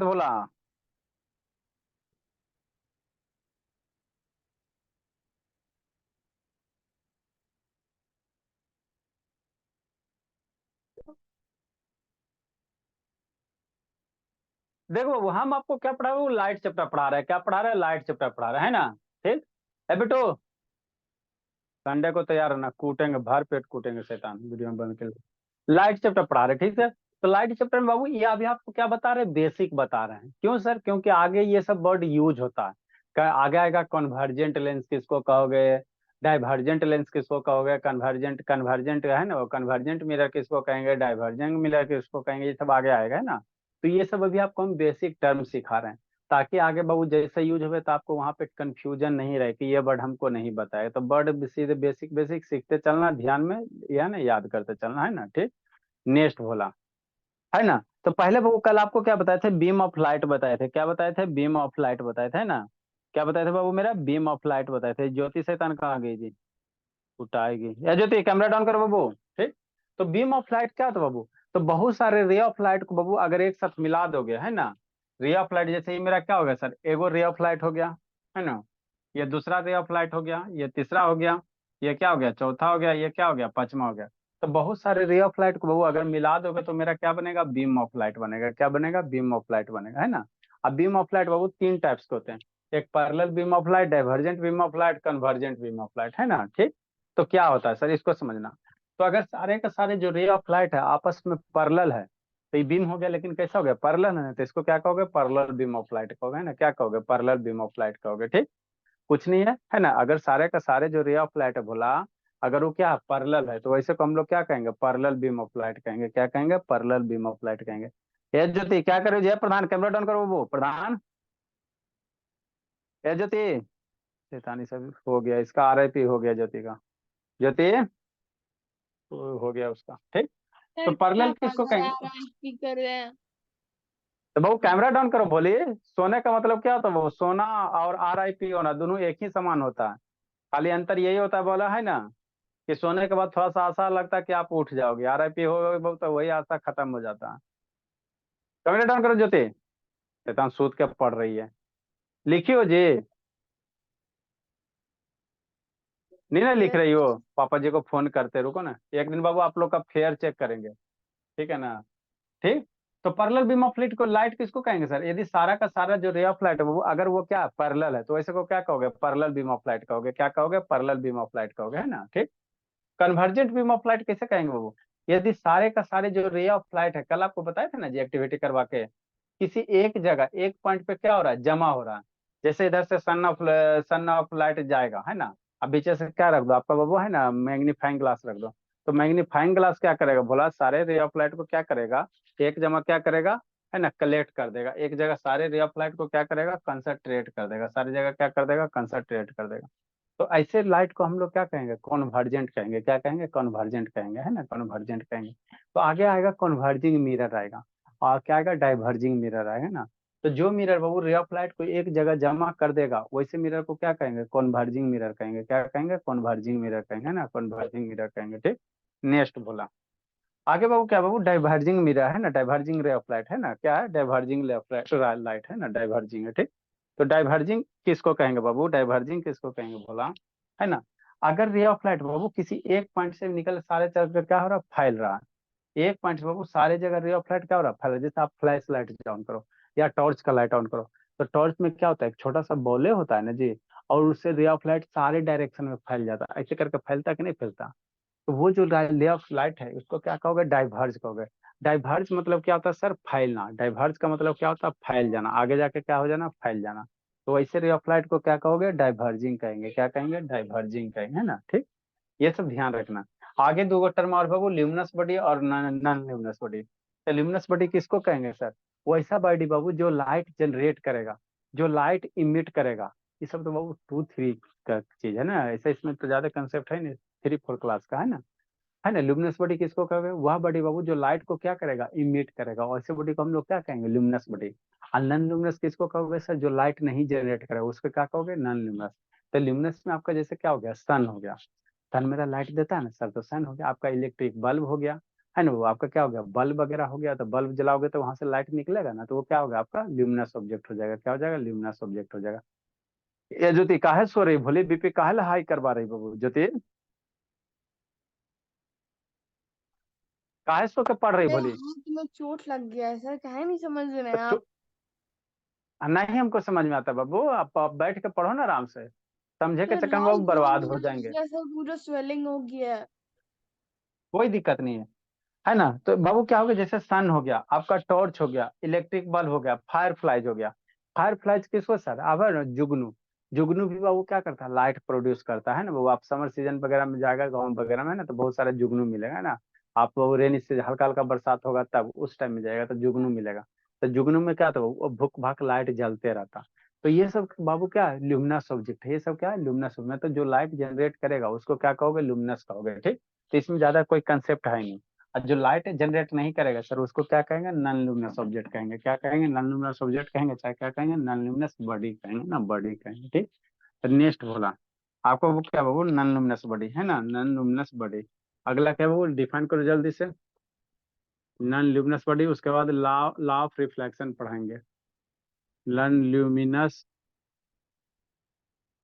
बोला। देखो बाबू, हम आपको क्या पढ़ा रहे हैं? वो लाइट चैप्टर पढ़ा रहे हैं। क्या पढ़ा रहे हैं? लाइट चैप्टर पढ़ा रहे हैं, है ना? ठीक है बेटो। संडे को तैयार होना, कूटेंगे भर पेट कूटेंगे शैतान वीडियो में बन के। लाइट चैप्टर पढ़ा रहे, ठीक है। तो लाइट चैप्टर में बाबू ये अभी आपको क्या बता रहे हैं? बेसिक बता रहे हैं। क्यों सर? क्योंकि आगे ये सब वर्ड यूज होता है। आगे आएगा कन्वर्जेंट लेंस किसको कहोगे, डाइवर्जेंट लेंस किसको कहोगे, कन्वर्जेंट कन्वर्जेंट है ना, वो कन्वर्जेंट मिरर किसको कहेंगे, डाइवर्जेंट मिरर किसको कहेंगे, ये सब आगे आएगा, है ना। तो ये सब अभी आपको हम बेसिक टर्म सिखा रहे हैं, ताकि आगे बाबू जैसे यूज हुए तो आपको वहां पे कंफ्यूजन नहीं रहे कि ये वर्ड हमको नहीं बताया। तो वर्ड सीधे बेसिक बेसिक सीखते चलना, ध्यान में यह ना याद करते चलना, है ना। ठीक। नेक्स्ट बोला, है ना। तो पहले वो कल आपको क्या बताए थे? बीम ऑफ लाइट बताए थे। क्या बताए थे? बीम ऑफ लाइट बताए थे, है ना। क्या बताए थे बाबू मेरा? बीम ऑफ लाइट बताए थे। ज्योति शैतान कहाँ गई जी? उठाएगी या ज्योति, कैमरा डाउन करो बाबू। ठीक। तो बीम ऑफ लाइट क्या था बाबू? तो बहुत सारे रे ऑफ लाइट को बाबू अगर एक साथ मिला दोगे, है ना। रे ऑफ लाइट जैसे ये मेरा क्या हो गया सर? एगो रे ऑफ लाइट हो गया, है ना। ये दूसरा रे ऑफ लाइट हो गया, ये तीसरा हो गया, ये क्या हो गया? चौथा हो गया, ये क्या हो गया? पांचवा हो गया। तो बहुत सारे रे ऑफ लाइट को बाबू अगर मिला दोगे तो मेरा क्या बनेगा? बीम ऑफ लाइट बनेगा। क्या बनेगा? बीम ऑफ लाइट बनेगा, है ना। अब बीम ऑफ लाइट बाबू तीन टाइप्स के होते हैं। एक parallel beam of light, divergent beam of light, convergent beam of light, है ना। ठीक। तो क्या होता है सर, इसको समझना। तो अगर सारे के सारे जो रे ऑफ लाइट है आपस में पैरेलल है, तो ये बीम हो गया, लेकिन कैसा हो गया? पैरेलल है ना, तो इसको क्या कहोगे? पैरेलल बीम ऑफ लाइट कहोगे, है ना। क्या कहोगे? पैरेलल बीम ऑफ लाइट कहोगे। ठीक। कुछ नहीं है ना। अगर सारे का सारे जो रे ऑफ लाइट है बोला, अगर वो क्या पैरेलल है, तो वैसे को हम लोग क्या कहेंगे? पैरेलल बीम ऑफ लाइट कहेंगे। क्या कहेंगे? पैरेलल बीम ऑफ लाइट कहेंगे। ये ज्योति क्या करे? जय प्रधान, कैमरा डाउन करो वो प्रधान। ये ज्योति, शैतानी सब हो गया इसका, आरआईपी हो गया ज्योति का। ज्योति हो गया उसका। ठीक। तो सर क्या पैरेलल किसको मजा कहेंगे? आ रहा है स्पीकर में। तो बहु कैमरा डाउन करो, बोलिए। सोने का मतलब क्या होता है? वो सोना और आरआईपी होना दोनों एक ही समान होता है। खाली अंतर यही होता है, बोला है ना, कि सोने के बाद थोड़ा सा आशा लगता है कि आप उठ जाओगे, आरआईपी हो गए बहुत तो वही आशा खत्म हो जाता है। कैमरा डाउन करो ज्योति। शैतान सूत के पढ़ रही है। लिखियो जी। नहीं ना लिख रही हो? पापा जी को फोन करते, रुको ना एक दिन बाबू, आप लोग का फेयर चेक करेंगे। ठीक है ना। ठीक। तो पैरेलल बीम ऑफ लाइट को लाइट किसको कहेंगे सर? यदि सारा का सारा जो रे ऑफ लाइट है वो अगर वो क्या पैरेलल है, तो वैसे को क्या कहोगे? पैरेलल बीम ऑफ लाइट कहोगे। क्या कहोगे? पैरेलल बीम ऑफ लाइट कहोगे, है ना। ठीक। कन्वर्जेंट बीम ऑफ लाइट कैसे कहेंगे वो? यदि सारे का सारे जो रे ऑफ लाइट है, कल आपको बताया था ना जी एक्टिविटी करवा के, किसी एक जगह एक पॉइंट पे क्या हो रहा है? जमा हो रहा है। जैसे इधर से सन ऑफ लाइट जाएगा, है ना। अब पीछे से क्या रख दो आपका बाबू, है ना, मैग्नीफाइंग ग्लास रख दो। तो मैग्नीफाइंग ग्लास क्या करेगा बोला? सारे रे ऑफ लाइट को क्या करेगा? एक जमा क्या करेगा? है ना, कलेक्ट कर देगा एक जगह। सारे रे ऑफ लाइट को क्या करेगा? कंसंट्रेट कर देगा। सारी जगह क्या कर देगा? कंसंट्रेट कर देगा। तो ऐसे लाइट को हम लोग क्या कहेंगे? कॉन्वर्जेंट कहेंगे। क्या कहेंगे? कॉन्वर्जेंट कहेंगे, है ना, कॉन्वर्जेंट कहेंगे। तो आगे आएगा कॉन्वर्जिंग मिरर आएगा, और क्या आएगा? डाइवर्जिंग मिरर आएगा ना। तो जो mirror Babu ray of light को एक जगह जमा कर देगा, वैसे मिरर को क्या कहेंगे? कॉन्वर्जिंग मिरर कहेंगे। क्या कहेंगे? कॉन्वर्जिंग मिरर कहेंगे, है ना, कॉन्वर्जिंग मिरर कहेंगे। ठीक। नेक्स्ट बोला आगे बाबू, क्या बाबू? डाइवर्जिंग मिरर, है ना, डाइवर्जिंग रे ऑफ लाइट, है ना। क्या है? डाइवर्जिंग लाइट, है ना, डाइवर्जिंग है। ठीक। तो डाइवर्जिंग किसको कहेंगे बाबू? डाइवर्जिंग किसको कहेंगे बोला, है ना। अगर रे ऑफ लाइट बाबू किसी एक पॉइंट से निकल सारे चक्कर क्या हो रहा है? फैल रहा है। एक पॉइंट से बाबू सारे जगह रे ऑफ लाइट क्या हो रहा है? फैल रहा है। जैसे आप फ्लैश लाइट ऑन करो या टॉर्च का लाइट ऑन करो, तो टॉर्च में क्या होता है? एक छोटा सा बॉले होता है ना जी, और उससे रे ऑफ लाइट सारे डायरेक्शन में फैल जाता है। ऐसे करके फैलता कि नहीं फैलता? तो वो जो ले ऑफ लाइट है उसको क्या कहोगे? डाइवर्ज कहोगे। डाइवर्ज मतलब क्या होता है सर? फैलना। डाइवर्ज का मतलब क्या होता है? फैल जाना, आगे जाके क्या हो जाना? फैल जाना। तो वैसे रे ऑफ लाइट को क्या कहोगे? डाइवर्जिंग कहेंगे। क्या कहेंगे? डाइवर्जिंग कहेंगे, है ना। ठीक। ये सब ध्यान रखना। आगे दो टर्म और बाबू, ल्यूमिनस बॉडी और नॉन ल्यूमिनस बॉडी। तो ल्यूमिनस बॉडी किसको कहेंगे सर? वो ऐसा बॉडी बाबू जो लाइट जनरेट करेगा, जो लाइट इमिट करेगा। ये सब तो बाबू 2 3 का चीज है ना, ऐसा इसमें तो ज्यादा कंसेप्ट है नहीं, 3 4 क्लास का, है ना। है ना। ल्यूमिनस बॉडी किसको कहेंगे? वह बॉडी बाबू जो लाइट को क्या करेगा? इमिट करेगा, और ऐसे बॉडी को हम लोग क्या कहेंगे? Luminous body. और नॉन ल्यूमिनस किसको कहोगे सर? जो लाइट नहीं जनरेट करेगा, उसको क्या कहोगे? Non luminous. तो ल्यूमिनस में आपका जैसे क्या हो गया? सन हो गया। सन मेरा लाइट देता है ना सर, तो सन हो गया। आपका इलेक्ट्रिक बल्ब हो गया, है ना, वो आपका क्या हो गया, बल्ब वगैरह हो गया, तो बल्ब जलाओगे तो वहां से लाइट निकलेगा ना, तो वो क्या होगा आपका ल्यूमिनस ऑब्जेक्ट हो जाएगा, क्या हो जाएगा, ल्यूमिनस ऑब्जेक्ट हो जाएगा। ये ज्योति काहे सो रही, भोले बीपी काहे हाई करवा रही बाबू ज्योति, काहे सो के पढ़ रही मेरे भोली। हाथ में चोट लग गया है सर, काहे नहीं समझ रहे हैं तो आप। नहीं हमको समझ में आता बाबू, आप बैठ के पढ़ो ना आराम से, समझे के सर चक्कर में लाल बाबू कलर बर्बाद हो होने लग जाएंगे। गया सर, पूरा स्वेलिंग हो गया है। कोई दिक्कत नहीं है ना। तो बाबू क्या हो गया, जैसे सन हो गया आपका, टॉर्च हो गया, इलेक्ट्रिक बल्ब हो गया, फायर फ्लाइज हो गया। फायर फ्लाइज किसको सर, अब है ना जुगनू, जुगनू भी बाबू क्या करता है, लाइट प्रोड्यूस करता है ना बाबू। आप समर सीजन वगैरह में जाएगा गाँव वगैरह में ना, तो बहुत सारे जुगनू मिलेगा ना। आप वो रेनी सीजन हल्का हल्का बरसात होगा तब उस टाइम में जाएगा तो जुगनू मिलेगा। तो जुगनू में क्या, तो वो भुक भाक लाइट जलते रहता। तो ये सब बाबू क्या है, ल्यूमिनस ऑब्जेक्ट है, ये सब क्या है, ल्यूमिनस में तो जो लाइट जनरेट करेगा उसको क्या कहोगे, ल्यूमिनस कहोगे, ठीक। तो इसमें ज्यादा कोई कंसेप्ट है नहीं। और जो लाइट जनरेट नहीं करेगा सर उसको क्या कहेंगे, नॉन लुमिनस ऑब्जेक्ट कहेंगे, क्या कहेंगे, नॉन लुमिनस ऑब्जेक्ट कहेंगे, चाहे क्या कहेंगे, नॉन लुमिनस बॉडी कहेंगे ना, बॉडी कहेंगे, ठीक। तो नेक्स्ट बोला आपको, वो क्या वो नॉन लुमिनस बॉडी है ना, नॉन लुमिनस बॉडी। अगला क्या वो डिफाइन करो जल्दी से, नॉन ल्यूमिनस बॉडी, उसके बाद लॉ लॉ ऑफ रिफ्लेक्शन पढ़ाएंगे, नॉन ल्यूमिनस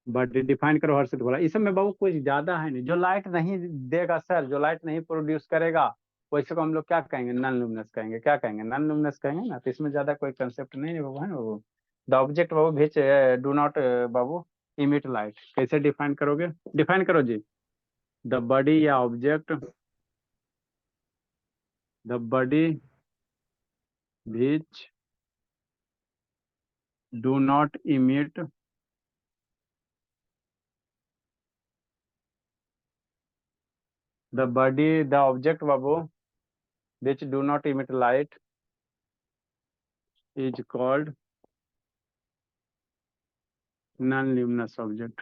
बॉडी डिफाइन करो हर्षित बोला। इस में बाबू कुछ ज्यादा है नहीं, जो लाइट नहीं देगा सर, जो लाइट नहीं प्रोड्यूस करेगा वैसे को हम लोग क्या कहेंगे, नॉन लुमिनस कहेंगे, क्या कहेंगे, नॉन लुमिनस कहेंगे ना। तो इसमें ज्यादा कोई कंसेप्ट नहीं है बाबू, है ना बाबू। द ऑब्जेक्ट बाबू भेज do not Babu emit light, कैसे डिफाइन करोगे, डिफाइन करो जी। द बॉडी या object, the body which do not emit, the body the object Babu which do not emit light is called non luminous object.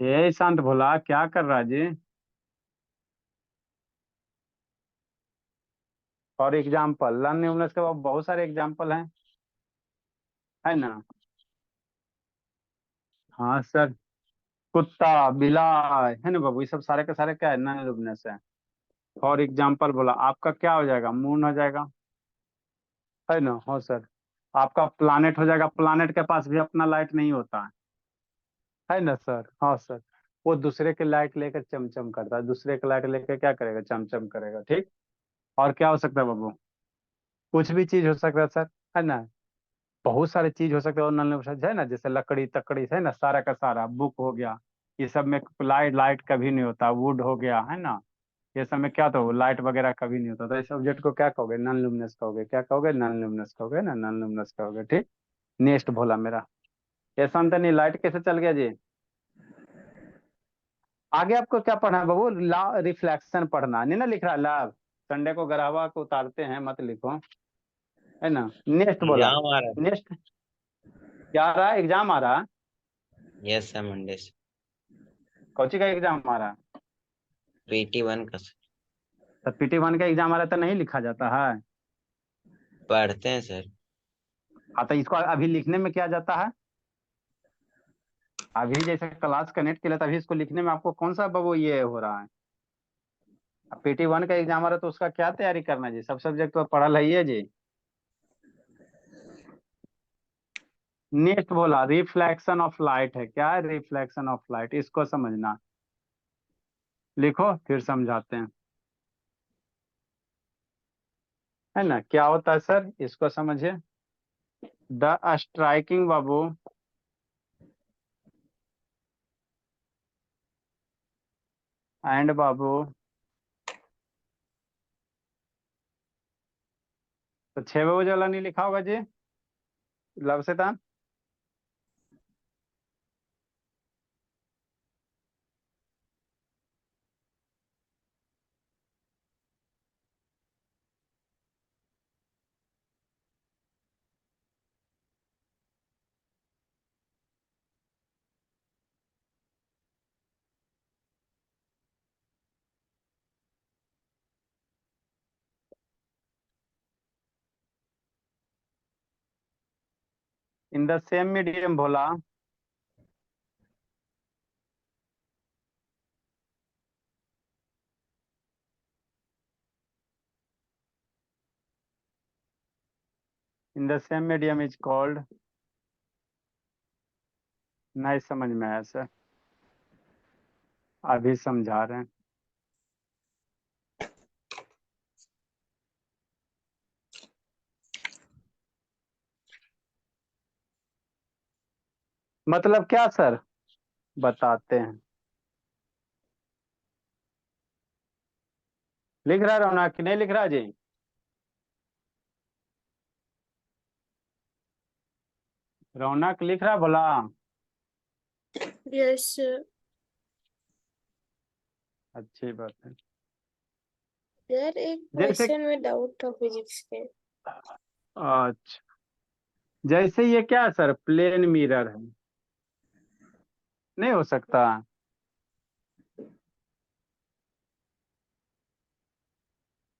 ये शांत भोला क्या कर रहा है जी। और एग्जाम्पल नॉन ल्यूमिनस के बाद बहुत सारे एग्जाम्पल हैं, है ना। हाँ सर, कुत्ता बिलाई है ना बाबू, ये सब सारे के सारे क्या है, नॉन ल्यूमिनस है। फॉर एग्जाम्पल बोला आपका क्या हो जाएगा, मून हो जाएगा, है ना, हाँ सर। आपका प्लानेट हो जाएगा, प्लानेट के पास भी अपना लाइट नहीं होता है ना सर, हाँ सर। वो दूसरे के लाइट लेकर चमचम करता है, दूसरे के लाइट लेकर क्या करेगा, चमचम करेगा, ठीक। और क्या हो सकता है बाबू, कुछ भी चीज हो सकता है सर, है ना। बहुत सारे चीज हो सकते हैं और नॉन लिविंग है ना, जैसे लकड़ी तकड़ी है ना, सारा का सारा बुक हो गया, ये सब में लाइट लाइट कभी नहीं होता, वुड हो गया है ना, ये सब में क्या तो लाइट वगैरह कभी नहीं होता। तो इस सब्जेक्ट को क्या कहोगे, नॉन लुमिनस कहोगे, क्या कहोगे, नॉन लुमिनस कहोगे ना, नॉन लुमिनस कहोगे, ठीक। नेक्स्ट भोला मेरा, ये शांत नहीं, लाइट कैसे चल गया जी। आगे आपको क्या पढ़ना है बाबू, ला रिफ्लेक्शन पढ़ना नहीं ना, लिख रहा है लाभ, संडे को गरावा को उतारते हैं मत लिखो, है ना। नेक्स्ट बोला, एग्जाम आ रहा है। नेक्स्ट क्या आ रहा है, एग्जाम आ रहा है, यस सर, मंडे से। कौची का एग्जाम आ रहा है। PT1 का सर। तो PT1 का एग्जाम आ रहा है तो नहीं लिखा जाता है। पढ़ते हैं सर। हाँ तो इसको अभी लिखने में क्या जाता है, अभी जैसे क्लास कनेक्ट के लिए तभी इसको लिखने में आपको कौन सा बाबू ये हो रहा है। अब PT1 का एग्जाम आ रहा है तो उसका क्या तैयारी करना है जी, सब सब्जेक्ट तो पढ़ा ही है जी। नेक्स्ट बोला रिफ्लेक्शन ऑफ लाइट है, क्या है रिफ्लेक्शन ऑफ लाइट, इसको समझना, लिखो फिर समझाते हैं, है ना। क्या होता है सर, इसको समझिए, द स्ट्राइकिंग बाबू एंड बाबू, तो 6 बजे वाला नहीं लिखा होगा जी, लव से था। इन द सेम मीडियम बोला, in the same medium is called, नहीं समझ में आया सर, अभी समझा रहे हैं। मतलब क्या सर, बताते हैं। लिख रहा है रौनक कि नहीं लिख रहा जी? रौनक लिख रहा बोला? Yes sir. अच्छी बात है। यार एक जैसे, क्वेश्चन में डाउट था फिजिक्स के। अच्छा, जैसे ये क्या है सर, प्लेन मिरर है, नहीं हो सकता?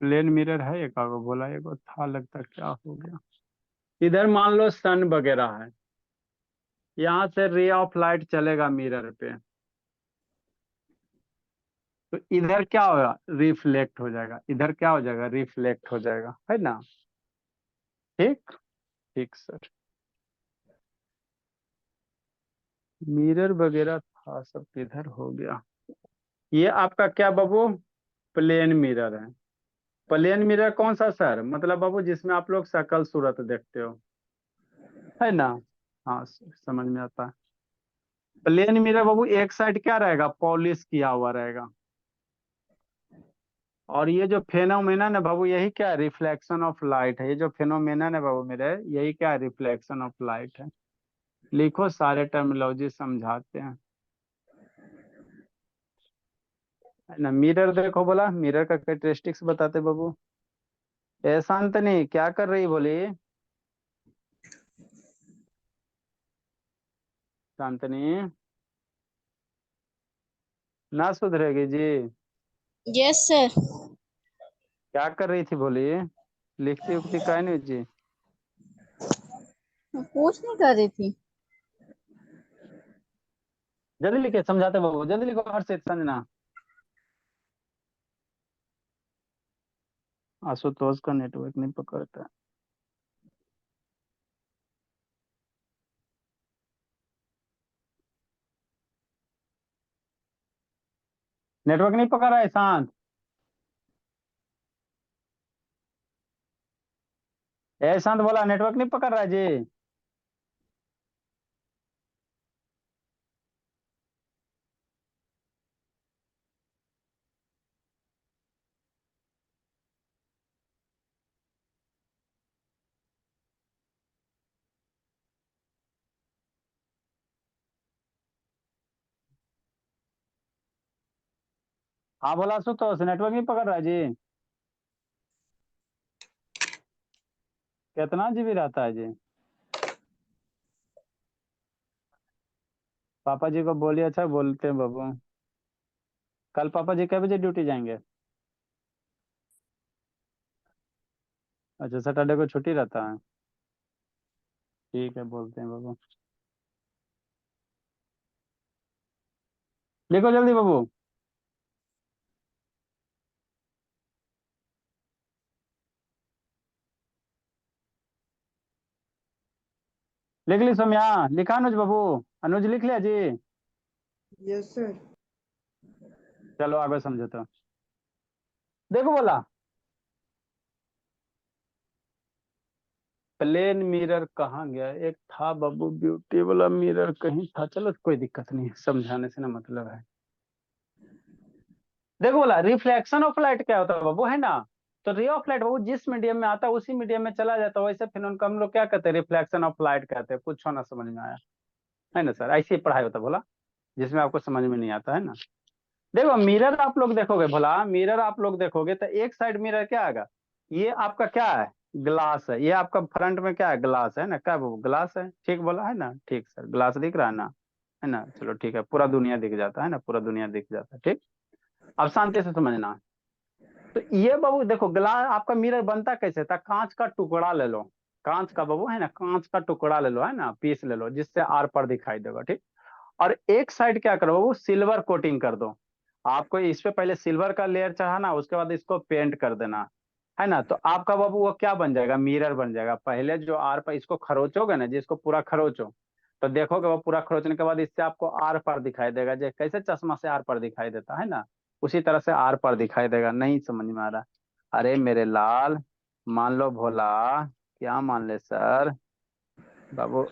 प्लेन मिरर है, एक आगो बोला, एक था लगता, क्या हो गया? इधर मान लो सन वगैरह है, यहाँ से रे ऑफ लाइट चलेगा मिरर पे, तो इधर क्या होगा, रिफ्लेक्ट हो जाएगा, इधर क्या हो जाएगा, रिफ्लेक्ट हो जाएगा, है ना? ठीक, ठीक सर। मिरर वगैरह था सब, किधर हो गया? ये आपका क्या बाबू, प्लेन मिरर है। प्लेन मिरर कौन सा सर, मतलब बाबू जिसमें आप लोग शकल सूरत देखते हो, है ना? हाँ समझ में आता है। प्लेन मिरर बाबू एक साइड क्या रहेगा, पॉलिश किया हुआ रहेगा, और ये जो फेनोमेनन है बाबू, यही क्या है, रिफ्लेक्शन ऑफ लाइट है। ये जो फेनोमेनन है बाबू मेरे, यही क्या है, रिफ्लेक्शन ऑफ लाइट है। लिखो, सारे टर्मिनोलॉजी समझाते हैं, है ना? मिरर देखो बोला, मिरर का कैरेक्टरिस्टिक्स बताते बाबू। ए शांतनी क्या कर रही बोली? शांतनी ना सुधरेगी जी? Yes sir. क्या कर रही थी बोली? लिखती उखती काय नहीं जी? कुछ नहीं कर रही थी। जल्दी लिखे, समझाते बाबू, जल्दी लिखो, हर्षित संजना। आशुतोष का नेटवर्क नहीं पकड़ता। नेटवर्क नहीं पकड़ रहा है शांत? ए शांत बोला, नेटवर्क नहीं पकड़ रहा है जी? हाँ बोला आशुतोष, नेटवर्क नहीं पकड़ रहा है जी? कितना जीबी रहता है जी? पापा जी को बोलिए, अच्छा बोलते हैं बाबू। कल पापा जी कै बजे ड्यूटी जाएंगे? अच्छा, सैटरडे को छुट्टी रहता है, ठीक है, बोलते हैं बाबू। लिखो जल्दी बाबू। लिख ली सोम्या? लिखा अनुज बाबू? अनुज लिख लिया जी? Yes sir. चलो आगे समझो तो। देखो बोला, प्लेन मिरर कहाँ गया, एक था बाबू ब्यूटी वाला मिरर, कहीं था, चलो कोई दिक्कत नहीं है, समझाने से ना मतलब है। देखो बोला, रिफ्लेक्शन ऑफ लाइट क्या होता है बाबू, है ना? तो रे ऑफ लाइट बाबू जिस मीडियम में आता है उसी मीडियम में चला जाता है, वैसे फिर उनका हम लोग क्या कहते हैं, रिफ्लेक्शन ऑफ लाइट कहते हैं। कुछ होना समझ में आया, है ना सर? ऐसी ही पढ़ाई होता है बोला, जिसमें आपको समझ में नहीं आता, है ना? देखो मिरर आप लोग देखोगे भला, मिरर आप लोग देखोगे तो एक साइड मिरर क्या आएगा, ये आपका क्या है, ग्लास है। ये आपका फ्रंट में क्या है, ग्लास है ना? क्या वो ग्लास है, ठीक बोला है ना? ठीक सर, ग्लास दिख रहा है ना? है ना? चलो ठीक है, पूरा दुनिया दिख जाता है ना, पूरा दुनिया दिख जाता है, ठीक। अब शांति से समझना। तो ये बाबू देखो, ग्लास आपका मिरर बनता कैसे था, कांच का टुकड़ा ले लो, कांच का बाबू, है ना, कांच का टुकड़ा ले लो, है ना, पीस ले लो, जिससे आर पर दिखाई देगा, ठीक। और एक साइड क्या करो, वो सिल्वर कोटिंग कर दो। आपको इस पे पहले सिल्वर का लेयर चढ़ाना, उसके बाद इसको पेंट कर देना, है ना। तो आपका बाबू वो क्या बन जाएगा, मिरर बन जाएगा। पहले जो आर पर इसको खरोचोगे ना, जिसको पूरा खरोचो, तो देखोगे वो पूरा खरोचने के बाद इससे आपको आर पर दिखाई देगा। जैसे कैसे चश्मा से आर पर दिखाई देता है ना, उसी तरह से आर पर दिखाई देगा। नहीं समझ में आ रहा? अरे मेरे लाल, मान लो भोला, क्या मान ले सर बाबू,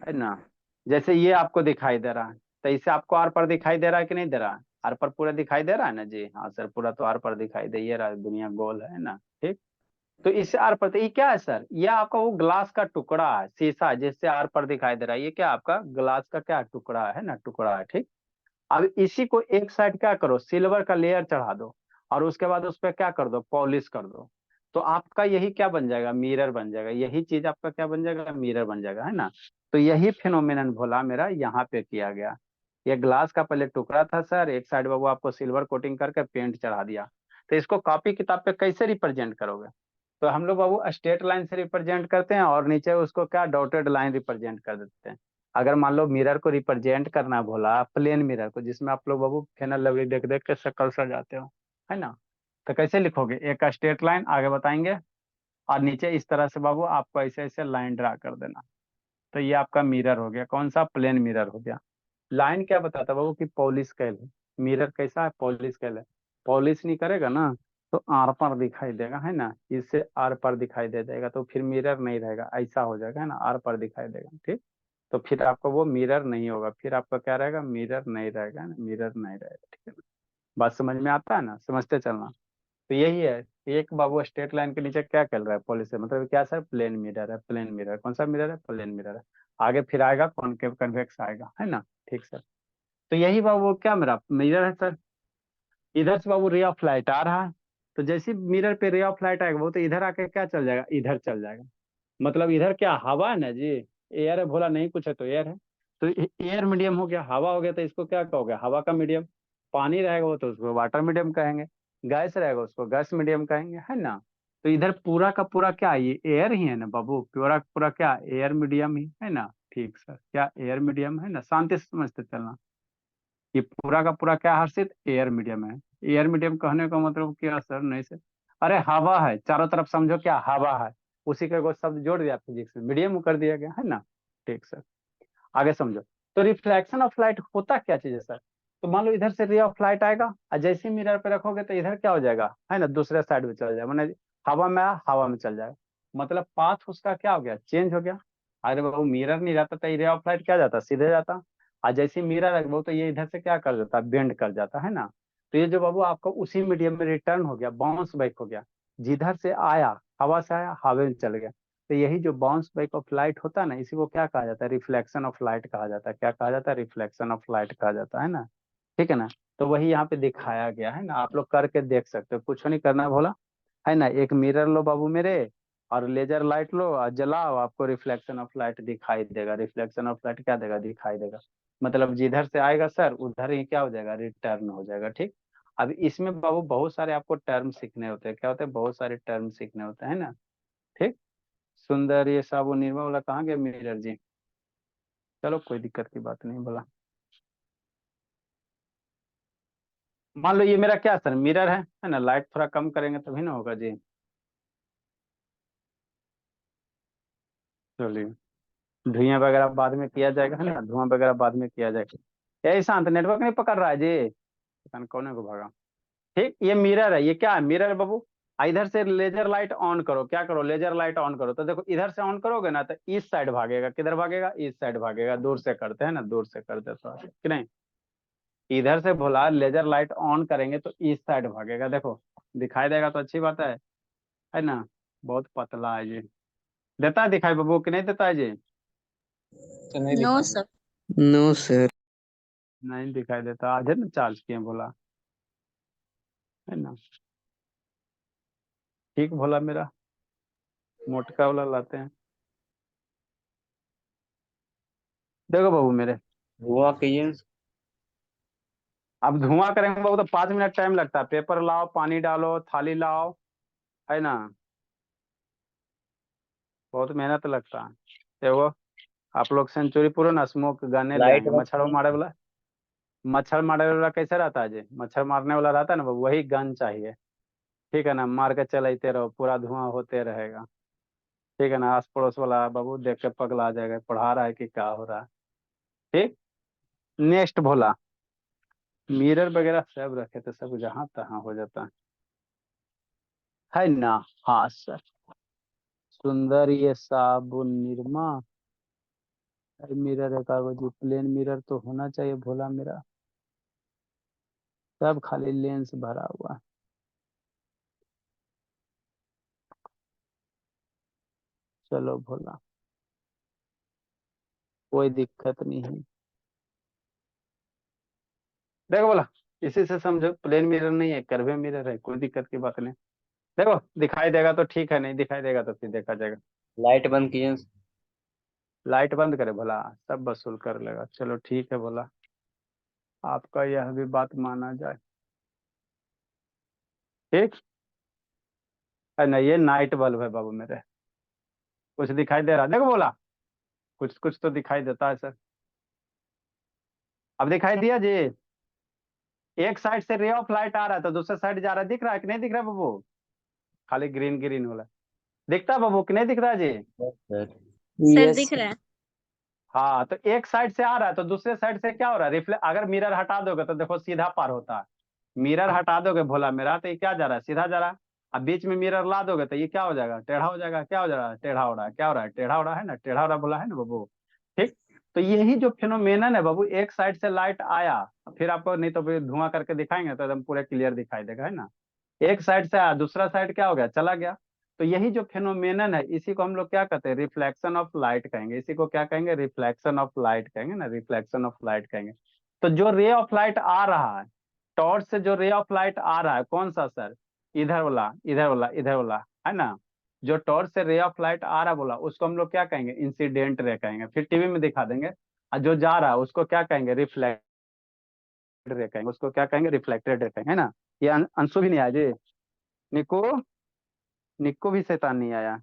है ना। जैसे ये आपको दिखाई दे रहा है, तो इससे आपको आर पर दिखाई दे रहा है कि नहीं दे रहा है? आर पर पूरा दिखाई दे रहा है ना जी। हाँ सर, पूरा तो आर पर दिखाई दे ये रहा है, दुनिया गोल है ना। ठीक। तो इससे आर पर, तो ये क्या है सर, ये आपका वो ग्लास का टुकड़ा है, शीशा है, जिससे आर पर दिखाई दे रहा है। ये क्या आपका ग्लास का क्या टुकड़ा है ना, टुकड़ा है। ठीक। अब इसी को एक साइड क्या करो, सिल्वर का लेयर चढ़ा दो, और उसके बाद उस पर क्या कर दो, पॉलिश कर दो। तो आपका यही क्या बन जाएगा, मिरर बन जाएगा। यही चीज आपका क्या बन जाएगा, मिरर बन जाएगा, है ना। तो यही फिनोमिनन भोला मेरा यहाँ पे किया गया। ये ग्लास का पहले टुकड़ा था सर, एक साइड बाबू आपको सिल्वर कोटिंग करके पेंट चढ़ा दिया। तो इसको कॉपी किताब पे कैसे रिप्रेजेंट करोगे? तो हम लोग बाबू स्ट्रेट लाइन से रिप्रेजेंट करते हैं, और नीचे उसको क्या डॉटेड लाइन रिप्रेजेंट कर देते हैं। अगर मान लो मिरर को रिप्रेजेंट करना भोला, प्लेन मिरर को, जिसमें आप लोग बाबू फेनल लवली देख देख के शक्ल सजाते हो, है ना। तो कैसे लिखोगे, एक स्ट्रेट लाइन आगे बताएंगे, और नीचे इस तरह से बाबू आपको ऐसे ऐसे लाइन ड्रा कर देना। तो ये आपका मिरर हो गया, कौन सा, प्लेन मिरर हो गया। लाइन क्या बताता है बाबू कि पॉलिश कैल है। मिरर कैसा है, पॉलिश कैल है। पॉलिश नहीं करेगा ना, तो आर पर दिखाई देगा, है ना। इससे आर पर दिखाई दे जाएगा, तो फिर मिरर नहीं रहेगा, ऐसा हो जाएगा, है ना, आर पर दिखाई देगा। ठीक। तो फिर आपका वो मिरर नहीं होगा, फिर आपका क्या रहेगा, मिरर नहीं रहेगा ना, मिरर नहीं रहेगा। ठीक है ना। बात समझ में आता है ना, समझते चलना। तो यही है, एक बाबू स्ट्रेट लाइन के नीचे क्या कर रहा है, पॉलिश, मतलब क्या सर, प्लेन मिरर है। प्लेन मिरर कौन सा मिरर है, प्लेन मिरर है। आगे फिर आएगा कॉनकेव कन्वेक्स आएगा, है ना। ठीक सर। तो यही बाबू क्या मेरा मिरर है सर। इधर से बाबू रे ऑफ लाइट आ रहा है, तो जैसे मिरर पे रे ऑफ लाइट आएगा वो तो इधर आके क्या चल जाएगा, इधर चल जाएगा। मतलब इधर क्या हवा है ना जी, एयर है भोला, नहीं कुछ है तो एयर है। तो एयर मीडियम हो गया, हवा हो गया, तो इसको क्या कहोगे, हवा का मीडियम। पानी रहेगा वो तो उसको वाटर मीडियम कहेंगे। गैस रहेगा उसको गैस मीडियम कहेंगे, है ना। तो इधर पूरा का पूरा क्या है, ये एयर ही है ना बाबू, पूरा का पूरा क्या, एयर मीडियम ही है ना। ठीक सर, क्या एयर मीडियम है ना, शांति से समझते चलना। ये पूरा का पूरा क्या हर्षित, एयर मीडियम है। एयर मीडियम कहने का मतलब क्या सर, नहीं सर, अरे हवा है चारों तरफ, समझो क्या हवा है। उसी का एगो शब्द जोड़ दिया फिजिक्स में, मीडियम कर दिया गया, है ना। ठीक सर। आगे समझो। तो रिफ्लेक्शन ऑफ लाइट होता क्या चीज है सर। तो मान लो इधर से रे ऑफ लाइट आएगा, और जैसे ही मिरर पे रखोगे तो इधर क्या हो जाएगा, है ना, दूसरे साइड में चल जाएगा, मैंने हवा में आया, हवा में चल जाएगा। मतलब पाथ उसका क्या हो गया, चेंज हो गया। अरे वो मिरर नहीं रहता तो रे ऑफ लाइट क्या जाता, सीधे जाता। और जैसे ही मिरर है वो तो ये इधर से क्या कर जाता है, बेंड कर जाता है ना। तो ये जो बाबू आपका उसी मीडियम में रिटर्न हो गया, बाउंस बैक हो गया। जिधर से आया, हवा से आया, हवा में चल गया। तो यही जो बाउंस बैक ऑफ लाइट होता है ना, इसी को क्या कहा जाता है, रिफ्लेक्शन ऑफ लाइट कहा जाता है। क्या कहा जाता है, रिफ्लेक्शन ऑफ लाइट कहा जाता है ना। ठीक है ना। तो वही यहाँ पे दिखाया गया है ना, आप लोग करके देख सकते हो, कुछ नहीं करना भोला, है ना। एक मिरर लो बाबू मेरे, और लेजर लाइट लो और जलाओ, आपको रिफ्लेक्शन ऑफ लाइट दिखाई देगा। रिफ्लेक्शन ऑफ लाइट क्या देगा, दिखाई देगा। मतलब जिधर से आएगा सर उधर ही क्या हो जाएगा, रिटर्न हो जाएगा। ठीक। अब इसमें बाबू बहुत सारे आपको टर्म सीखने होते हैं, क्या होते हैं, बहुत सारे टर्म सीखने होते हैं ना। ठीक। सुंदर, ये साबु निर्मा वाला कहाँ गया मिरर जी। चलो कोई दिक्कत की बात नहीं बोला। मान लो ये मेरा क्या सर, मिरर है ना। लाइट थोड़ा कम करेंगे तभी ना होगा जी। चलिए, धुआं वगैरह बाद में किया जाएगा, है ना, धुआं वगैरह बाद में किया जाएगा। यही शांत, नेटवर्क नहीं पकड़ रहा है जी, पता नहीं कौन को भागा। ठीक। ये मिरर है, ये क्या है, मिरर है बाबू। इधर से लेजर लाइट ऑन करो, क्या करो, लेजर लाइट ऑन करो, तो देखो इधर से ऑन करोगे ना तो इस साइड भागेगा, किधर भागेगा, इस साइड भागेगा। दूर से करते हैं ना, दूर से करते तो कि नहीं। इधर से भोला लेजर लाइट ऑन करेंगे तो इस साइड भागेगा, देखो दिखाई देगा तो अच्छी बात है ना। बहुत पतला है जी, देता है दिखाई बाबू कि नहीं देता है जी। तो नहीं नो दिखाई, सर। No, sir. नहीं दिखाई देता, आधे ना चार्ज किए भोला, है ना। ठीक भोला मेरा, मोटका वाला लाते हैं। देखो बाबू मेरे, हुआ कीजिए। अब धुआं करेंगे बाबू तो 5 मिनट टाइम लगता है। पेपर लाओ, पानी डालो, थाली लाओ, है ना, बहुत मेहनत लगता है। देखो आप लोग सेंचुरी पूरा ना स्मोक गने ले लाइट आएंगे, बंद मच्छरों करो। मारे वाला। मच्छर मारे वाला कैसे रहता है जी, मच्छर मारने वाला रहता है ना बाबू, वही गन चाहिए। ठीक है ना, मार के चलाते रहो, पूरा धुआं होते रहेगा। ठीक है ना, आस पड़ोस वाला बाबू देख के पगला जाएगा, पढ़ा रहा है कि क्या हो रहा है। ठीक। नेक्स्ट भोला, मिरर वगैरह सब रखे तो सब जहां तहां हो जाता है ना। हाँ सर। सुंदर ये साबुन निरमा, मिरर है कागज, प्लेन मिरर तो होना चाहिए भोला मेरा, सब खाली लेंस भरा हुआ है। चलो भोला, कोई दिक्कत नहीं है। देखो बोला, इसी से समझो प्लेन मिरर नहीं है, कर्वे मिरर है, कोई दिक्कत की बात नहीं। देखो दिखाई देगा तो ठीक है, नहीं दिखाई देगा तो फिर देखा जाएगा। लाइट बंद कीजिए। लाइट बंद करे भोला, सब वसूल कर लेगा। चलो ठीक है भोला, आपका यह भी बात माना जाए। ठीक है ना, ये नाइट बल्ब है बाबू मेरे, कुछ दिखाई दे रहा है? देखो बोला, कुछ कुछ तो दिखाई देता है सर। अब दिखाई दिया जी, एक साइड से रे ऑफ लाइट आ रहा है तो दूसरे साइड जा रहा है, दिख रहा है कि नहीं दिख रहा है बाबू? खाली ग्रीन ग्रीन हो रहा है, दिखता है बाबू कि नहीं दिख रहा है जी? सर सर दिख रहा है। हाँ, तो एक साइड से आ रहा है तो दूसरे साइड से क्या हो रहा है, रिफ्लेक्ट। अगर मिरर हटा दोगे तो देखो सीधा पार होता है, मिरर हटा दोगे भोला मेरा तो ये क्या जा रहा है, सीधा जा रहा है। अब बीच में मिरर ला दोगे तो ये क्या हो जाएगा, टेढ़ा हो जाएगा। क्या हो जा रहा है, टेढ़ा हो रहा है। क्या हो रहा है, टेढ़ा हो रहा है ना, टेढ़ा हो रहा भोला है ना बाबू। ठीक। तो यही जो फिनोमेनन है बाबू, एक साइड से लाइट आया, फिर आपको नहीं तो फिर धुआं करके दिखाएंगे तो एकदम पूरे क्लियर दिखाई देगा, है ना। एक साइड से आया, दूसरा साइड क्या हो गया, चला गया। तो यही जो फेनोमेनन है, इसी को हम लोग क्या कहते हैं, रिफ्लेक्शन ऑफ लाइट कहेंगे। इसी को क्या कहेंगे, रिफ्लेक्शन ऑफ लाइट कहेंगे ना, रिफ्लेक्शन ऑफ लाइट कहेंगे। तो जो रे ऑफ लाइट आ रहा है, टॉर्च से जो रे ऑफ लाइट आ रहा है, कौन सा सर, इधर वाला, इधर वाला, इधर वाला, है ना। जो टॉर्च से रे ऑफ लाइट आ रहा बोला, उसको हम लोग क्या कहेंगे, इंसिडेंट रे कहेंगे, फिर टीवी में दिखा देंगे। और जो जा रहा है उसको क्या कहेंगे, रिफ्लेक्टेड रे कहेंगे, उसको क्या कहेंगे, रिफ्लेक्टेड रे कहेंगे, है ना। ये अंशु भी नहीं आया जी, निको, निक्को भी शैतान नहीं आया,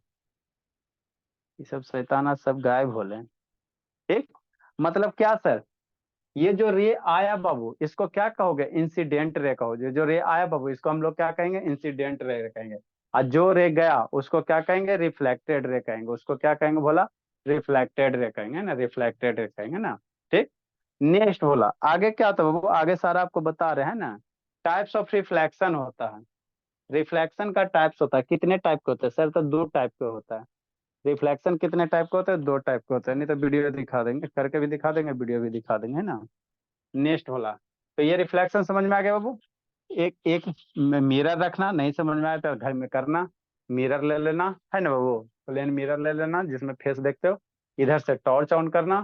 ये सब शैताना सब गायब हो गए। ठीक। मतलब क्या सर, ये जो रे आया बाबू, इसको क्या कहोगे, इंसिडेंट रे कहोगे। जो रे आया बाबू, इसको हम लोग क्या कहेंगे, इंसिडेंट रे कहेंगे। और जो रे गया उसको क्या कहेंगे, रिफ्लेक्टेड रे कहेंगे। उसको क्या कहेंगे बोला, रिफ्लेक्टेड रे कहेंगे ना, रिफ्लेक्टेड रे कहेंगे ना। ठीक। नेक्स्ट बोला, आगे क्या होता है बाबू, आगे सारा आपको बता रहे हैं ना। टाइप्स ऑफ रिफ्लेक्शन होता है, रिफ्लेक्शन का टाइप्स होता है। कितने टाइप के होते हैं सर, तो दो टाइप के होता है। रिफ्लेक्शन कितने टाइप के होते हैं, दो टाइप के होते हैं। नहीं तो वीडियो दिखा देंगे, करके भी दिखा देंगे, वीडियो भी दिखा देंगे, है ना। नेक्स्ट होला, तो ये रिफ्लेक्शन समझ में आ गया बाबू। एक एक मिरर रखना, नहीं समझ में आया तो घर में करना, मिरर ले लेना, है ना बाबू, प्लेन मिरर ले लेना जिसमें फेस देखते हो। इधर से टॉर्च ऑन करना,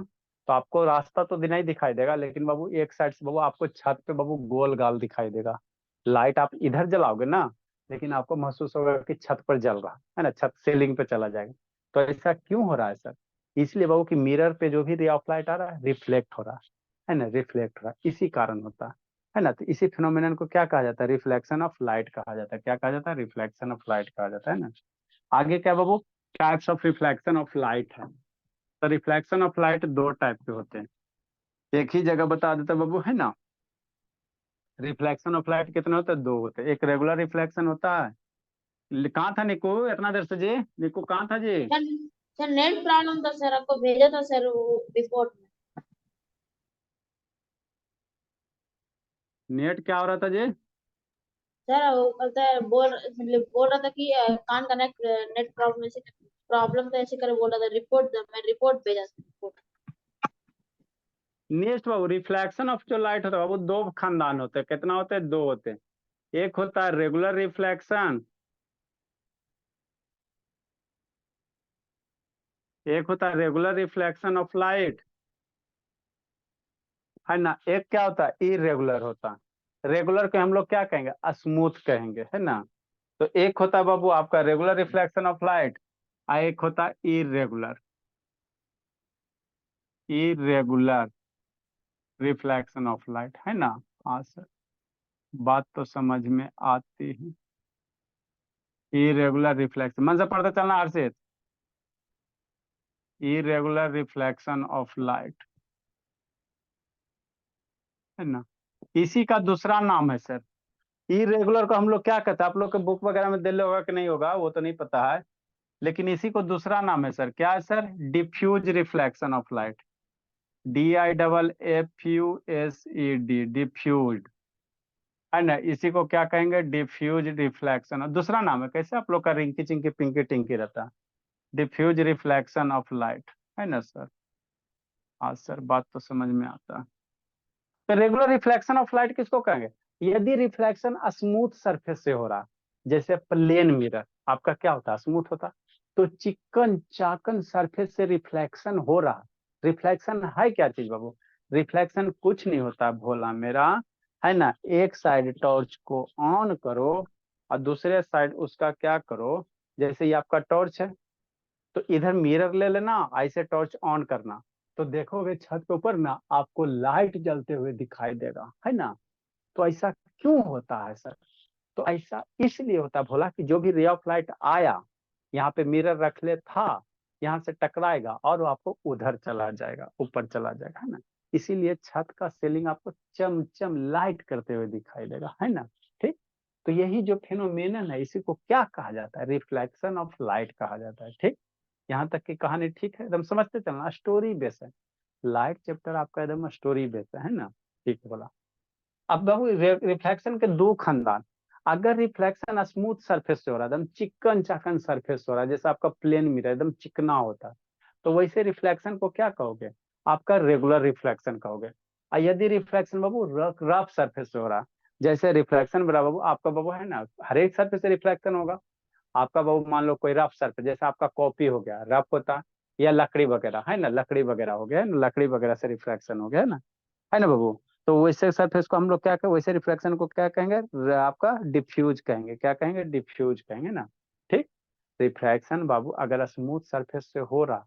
तो आपको रास्ता तो नहीं दिखाई देगा, लेकिन बाबू एक साइड से बाबू आपको छत पे बाबू गोल गाल दिखाई देगा। लाइट आप इधर जलाओगे ना, लेकिन आपको महसूस होगा कि छत पर जल रहा है ना, छत सीलिंग पे चला जाएगा। तो ऐसा क्यों हो रहा है सर, इसलिए बाबू कि मिरर पे जो भी रे ऑफ लाइट आ रहा है, रिफ्लेक्ट हो रहा है ना, रिफ्लेक्ट हो रहा है, इसी कारण होता है ना। तो इसी फिनोमिनन को क्या कहा जाता है, रिफ्लेक्शन ऑफ लाइट कहा जाता है। क्या कहा जाता है, रिफ्लेक्शन ऑफ लाइट कहा जाता है ना। आगे क्या बाबू, types of reflection of light है। तो रिफ्लेक्शन ऑफ लाइट दो टाइप के होते हैं, एक ही जगह बता देता बाबू, है ना। रिफ्लेक्शन ऑफ लाइट कितने होते हैं, दो होते हैं। एक रेगुलर रिफ्लेक्शन होता है, कहाँ था निको इतना देर से जी, निको कहाँ था जी? सर सर नेट प्रॉब्लम था सर, आपको भेजा था सर वो रिपोर्ट में। नेट क्या हो रहा था जी? सर वो कहता है मतलब बोल रहा था कि कान का नेट नेट प्रॉब्लम ऐसे प्रॉब्लम तो ऐसे करे बोल रहा था। रिपोर्ट मैं रिपोर्ट भेजा sir, report. Next Babu, reflection of जो लाइट होता है वो दो खानदान होते हैं। कितना होते हैं, दो होते हैं। एक होता है रेगुलर रिफ्लेक्शन, एक होता है रेगुलर रिफ्लेक्शन ऑफ लाइट, है ना। एक क्या होता है, इरेगुलर होता है। रेगुलर को हम लोग क्या कहेंगे, स्मूथ कहेंगे, है ना। तो एक होता है बाबू आपका रेगुलर रिफ्लेक्शन ऑफ लाइट, और एक होता है irregular, irregular reflection of light, है ना। हाँ सर, बात तो समझ में आती है। इरेगुलर रिफ्लेक्शन मन से पढ़ते चलना हर्षित, इरेगुलर रिफ्लेक्शन ऑफ लाइट, है ना। इसी का दूसरा नाम है सर, इरेगुलर को हम लोग क्या कहते हैं, आप लोग के बुक वगैरह में दिल होगा कि नहीं होगा वो तो नहीं पता है, लेकिन इसी को दूसरा नाम है सर, क्या है sir, diffuse reflection of light. DIFFUSED, diffuse, है ना, इसी को क्या कहेंगे, डिफ्यूज रिफ्लेक्शन। और दूसरा नाम है, कैसे आप लोग का रिंकी चिंकी पिंकी टिंकी रहता है, डिफ्यूज रिफ्लेक्शन ऑफ लाइट, है ना सर। हाँ सर, बात तो समझ में आता है। तो रेगुलर रिफ्लेक्शन ऑफ लाइट किसको कहेंगे, यदि रिफ्लेक्शन स्मूथ सरफेस से हो रहा, जैसे प्लेन मिरर आपका क्या होता है, स्मूथ होता, तो चिकन चाकन सरफेस से रिफ्लेक्शन हो रहा। रिफ्लेक्शन है क्या चीज बाबू, रिफ्लेक्शन कुछ नहीं होता भोला मेरा, है ना, एक साइड टॉर्च को ऑन करो और दूसरे साइड उसका क्या करो, जैसे ये आपका टॉर्च है, तो इधर मिरर ले लेना, ऐसे टॉर्च ऑन करना, तो देखोगे छत के ऊपर ना आपको लाइट जलते हुए दिखाई देगा, है ना। तो ऐसा क्यों होता है सर, तो ऐसा इसलिए होता है भोला कि जो भी रे ऑफ लाइट आया, यहाँ पे मिरर रख ले था, यहाँ से टकराएगा और वो आपको उधर चला जाएगा, ऊपर चला जाएगा, है ना। इसीलिए छत का सीलिंग आपको चम चम लाइट करते हुए दिखाई देगा, है ना। ठीक, तो यही जो फेनोमेनन है इसी को क्या कहा जाता है, रिफ्लेक्शन ऑफ लाइट कहा जाता है। ठीक, यहाँ तक की कहानी ठीक है, एकदम समझते चलना, स्टोरी बेस है, लाइट चैप्टर आपका एकदम स्टोरी बेस है ना। ठीक है बोला। अब बाबू रिफ्लेक्शन के दो खानदान, अगर रिफ्लेक्शन स्मूथ सरफेस से हो रहा है, एकदम चिकन चाकन सरफेस से हो रहा है, जैसे आपका प्लेन मिरर एकदम चिकना होता है, तो वैसे रिफ्लेक्शन को क्या कहोगे, आपका रेगुलर रिफ्लेक्शन कहोगे। और यदि रिफ्लेक्शन बाबू रफ सरफेस से हो रहा है, जैसे रिफ्लेक्शन बड़ा बाबू आपका बाबू है ना, हर एक सरफेस से रिफ्लेक्शन होगा, आपका बाबू मान लो कोई रफ सरफेस, जैसे आपका कॉपी हो गया रफ होता, या लकड़ी वगैरह है ना, लकड़ी वगैरह हो गया है ना, लकड़ी वगैरह से रिफ्लेक्शन हो गया है ना बाबू। तो वैसे सरफेस को हम लोग क्या कहें, वैसे रिफ्लेक्शन को क्या कहेंगे, आपका डिफ्यूज कहेंगे, क्या कहेंगे, डिफ्यूज कहेंगे ना। ठीक, रिफ्लेक्शन बाबू अगर स्मूथ सरफेस से हो रहा,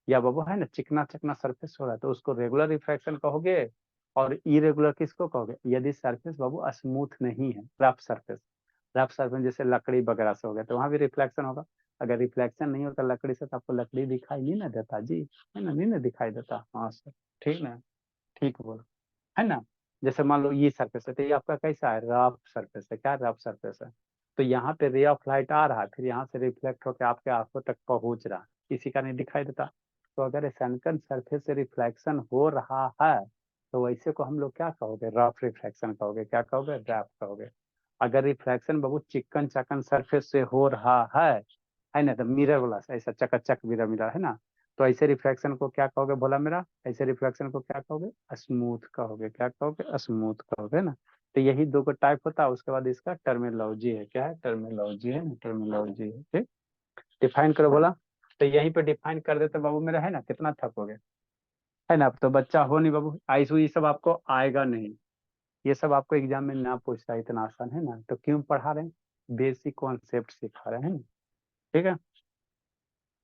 या बाबू है ना चिकना चिकना सरफेस हो रहा है, तो उसको रेगुलर रिफ्लेक्शन कहोगे। और इरेगुलर किसको कहोगे, यदि सरफेस बाबू स्मूथ नहीं है, रफ सरफेस, रफ सरफेस जैसे लकड़ी वगैरह से हो गया, तो वहां भी रिफ्लेक्शन होगा। अगर रिफ्लेक्शन नहीं होता लकड़ी से, तो आपको लकड़ी दिखाई नहीं ना देता जी, है ना, नहीं ना दिखाई देता। हाँ सर, ठीक ना, ठीक बोलो, है ना। जैसे मान लो ये सरफेस है, तो ये आपका कैसा है, रफ सरफेस है, क्या रफ सरफेस है, तो यहाँ पे रे ऑफ लाइट आ रहा है, फिर यहाँ से रिफ्लेक्ट होकर आपके आंखों तक पहुंच रहा है, किसी का नहीं दिखाई देता। तो अगर सनकन सरफेस से रिफ्लेक्शन हो रहा है, तो वैसे को हम लोग क्या कहोगे, रफ रिफ्लेक्शन कहोगे, क्या कहोगे, रफ कहोगे। अगर रिफ्लेक्शन बहुत चिकन चकन सरफेस से हो रहा है ना, तो मिरर वाला ऐसा चकाचक मिरर मिरर है ना, तो ऐसे रिफ्लेक्शन को क्या कहोगे बोला मेरा, ऐसे रिफ्लेक्शन को क्या कहोगे, स्मूथ कहोगे, क्या कहोगे, स्मूथ कहोगे ना। तो यही दो को टाइप होता है, उसके बाद इसका टर्मिनोलॉजी है, क्या है, टर्मिनोलॉजी है, टर्मिनोलॉजी है। ठीक, डिफाइन करो बोला, तो यहीं पे डिफाइन कर देते बाबू मेरा, है ना, कितना थक हो गया, है ना। अब तो बच्चा हो नहीं बाबू, आईसू ये सब आपको आएगा नहीं, ये सब आपको एग्जाम में ना पूछता है, इतना आसान है ना, तो क्यों पढ़ा रहे हैं, बेसिक कॉन्सेप्ट सिखा रहे हैं ना। ठीक है,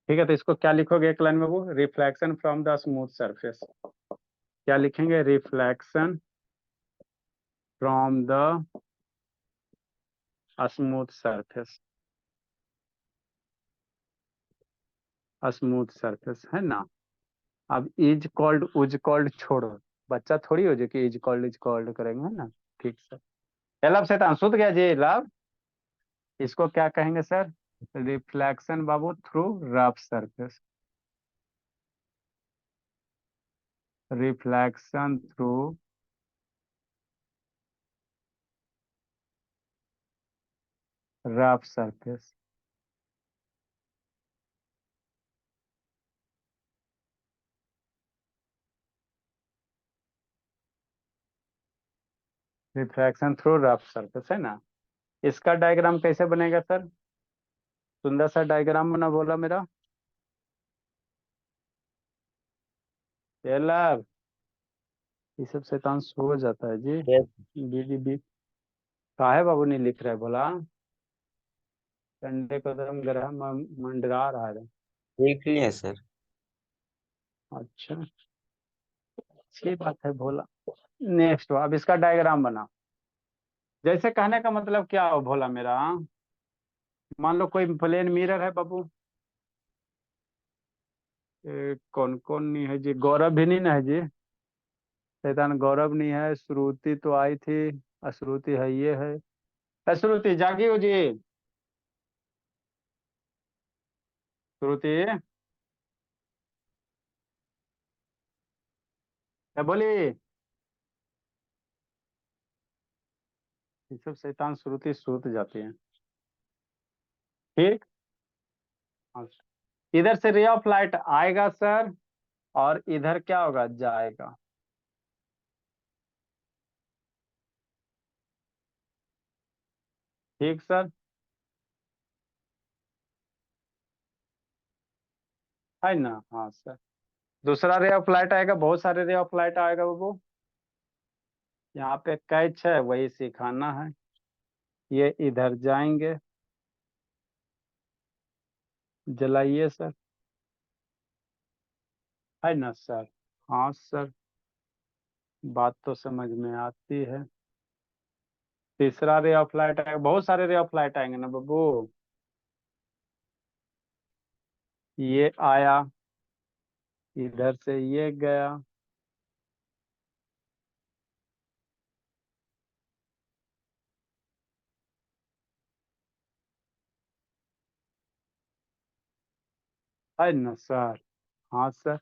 ठीक है, तो इसको क्या लिखोगे एक लाइन में, वो reflection from the smooth surface, क्या लिखेंगे, reflection from the smooth surface, smooth surface, है ना। अब इज कॉल्ड उज कॉल्ड छोड़ो, बच्चा थोड़ी हो जो कि इज कॉल्ड करेंगे, है ना। ठीक सर, ये लब शैतान सुध गया जी लब, इसको क्या कहेंगे सर, रिफ्लेक्शन बाबू through rough surface, reflection through rough surface, reflection through rough surface, है ना। इसका डायग्राम कैसे बनेगा सर, सुंदर सा डायग्राम बना बोला मेरा, ये लब, ये सब शैतान सो जाता है जी, यस बीबी बी, काहे बाबू नहीं लिख रहे बोला, संडे को एकदम ग्रह मंडरा रहा है। देख लिया सर। अच्छा, अच्छी बात है भोला। नेक्स्ट, अब इसका डायग्राम बना, जैसे कहने का मतलब क्या हो भोला मेरा, मान लो कोई प्लेन मिरर है बाबू, कौन कौन नहीं है जी, गौरव भी नहीं ना है जी, शैतान गौरव नहीं है, श्रुति तो आई थी, अश्रुति है, ये है, श्रुति जागी हो जी? श्रुति बोली। ये सब शैतान श्रुति सूत जाती है। ठीक। हाँ, इधर से रे ऑफ लाइट आएगा सर, और इधर क्या होगा, जाएगा। ठीक सर, है ना? हाँ सर। दूसरा रे ऑफ लाइट आएगा, बहुत सारे रे ऑफ लाइट आएगा बाबू। यहाँ पे कैच है, वही सिखाना है। ये इधर जाएंगे, जलाइए सर, है ना सर? हाँ सर, बात तो समझ में आती है। तीसरा रे ऑफ लाइट आएगा, बहुत सारे रे ऑफ लाइट आएंगे ना बाबू। ये आया, इधर से ये गया, है ना सर? हाँ सर।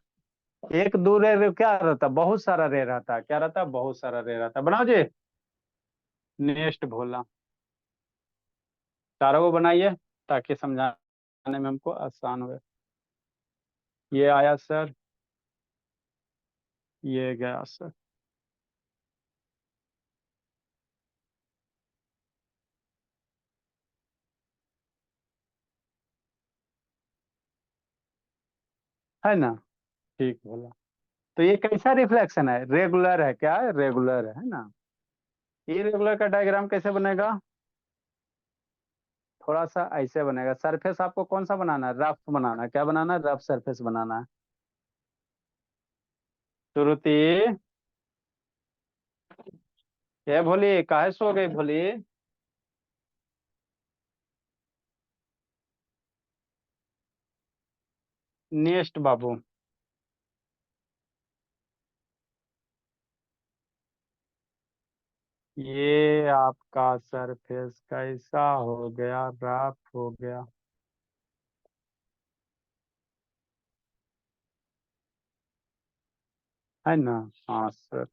एक दो रे क्या रहता, बहुत सारा रे रहता, क्या रहता, बहुत सारा रे रहता। बनाओ जी, नेक्स्ट भोला। चारों को बनाइए ताकि समझाने में हमको आसान हो। ये आया सर, ये गया सर, है ना? ठीक बोला। तो ये कैसा रिफ्लेक्शन है, रेगुलर है, क्या है, रेगुलर है ना? ये रेगुलर का डायग्राम कैसे बनेगा? थोड़ा सा ऐसे बनेगा। सरफेस आपको कौन सा बनाना है, रफ बनाना है, क्या बनाना है, रफ सरफेस बनाना है। श्रुति, ये भोली काहे सो गई भोली? नेक्स्ट बाबू। ये आपका सरफेस कैसा हो गया, रफ हो गया, है ना? हाँ सर।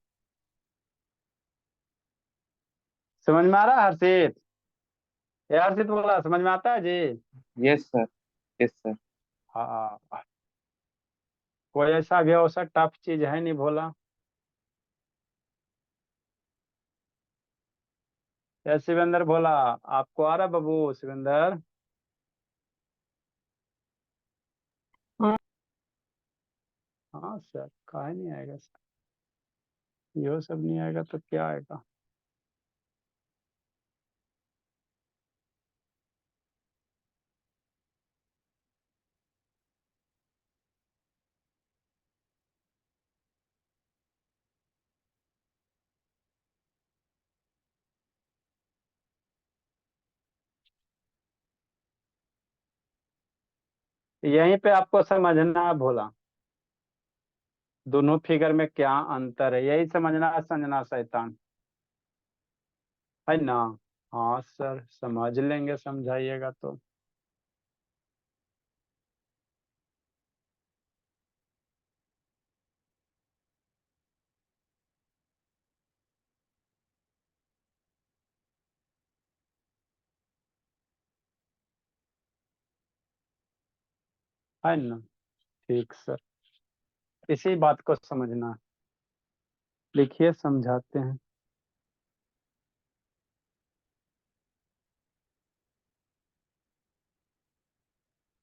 समझ में आ रहा है हर्षित? ये हर्षित बोला, समझ में आता है जी? Yes sir, yes sir. हाँ। कोई ऐसा भी ऐसा टफ चीज है नहीं भोला। या शिवेंद्र भोला, आपको आ रहा बाबू शिवेंद्र? हाँ। हाँ सर, काहे नहीं आएगा सर? ये सब नहीं आएगा तो क्या आएगा? यहीं पे आपको समझना है भोला, दोनों फिगर में क्या अंतर है, यही समझना है संजना शैतान, है ना? हाँ सर, समझ लेंगे, समझाइएगा तो। है ना? ठीक सर, इसी बात को समझना है। लिखिए, समझाते हैं।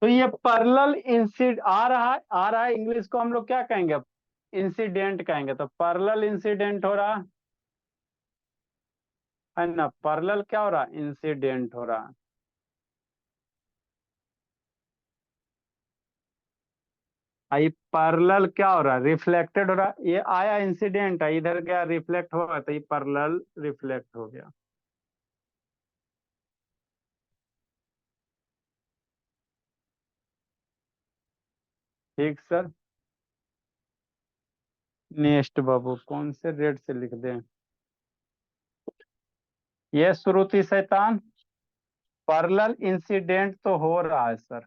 तो ये पैरेलल इंसिड आ रहा है, इंग्लिश को हम लोग क्या कहेंगे, इंसिडेंट कहेंगे। तो पैरेलल इंसिडेंट हो रहा है ना? पैरेलल क्या हो रहा है, इंसिडेंट हो रहा है। ये पैरेलल क्या हो रहा है, रिफ्लेक्टेड हो रहा है। ये आया इंसिडेंट है, इधर गया रिफ्लेक्ट हो रहा, तो ये पैरेलल रिफ्लेक्ट हो गया। ठीक सर। नेक्स्ट बाबू, कौन से रेड से लिख दें? ये श्रुति शैतान, पैरेलल इंसिडेंट तो हो रहा है सर,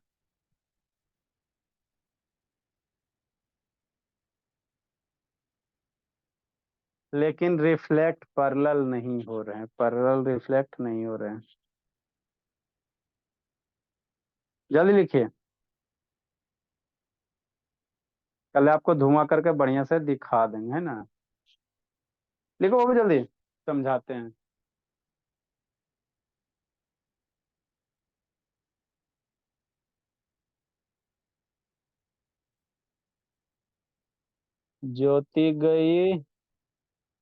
लेकिन रिफ्लेक्ट पैरेलल नहीं हो रहे हैं, पैरेलल रिफ्लेक्ट नहीं हो रहे हैं। जल्दी लिखिए, कल आपको धुआं करके बढ़िया से दिखा देंगे, है ना। लिखो बाबू जल्दी, समझाते हैं। ज्योति गई,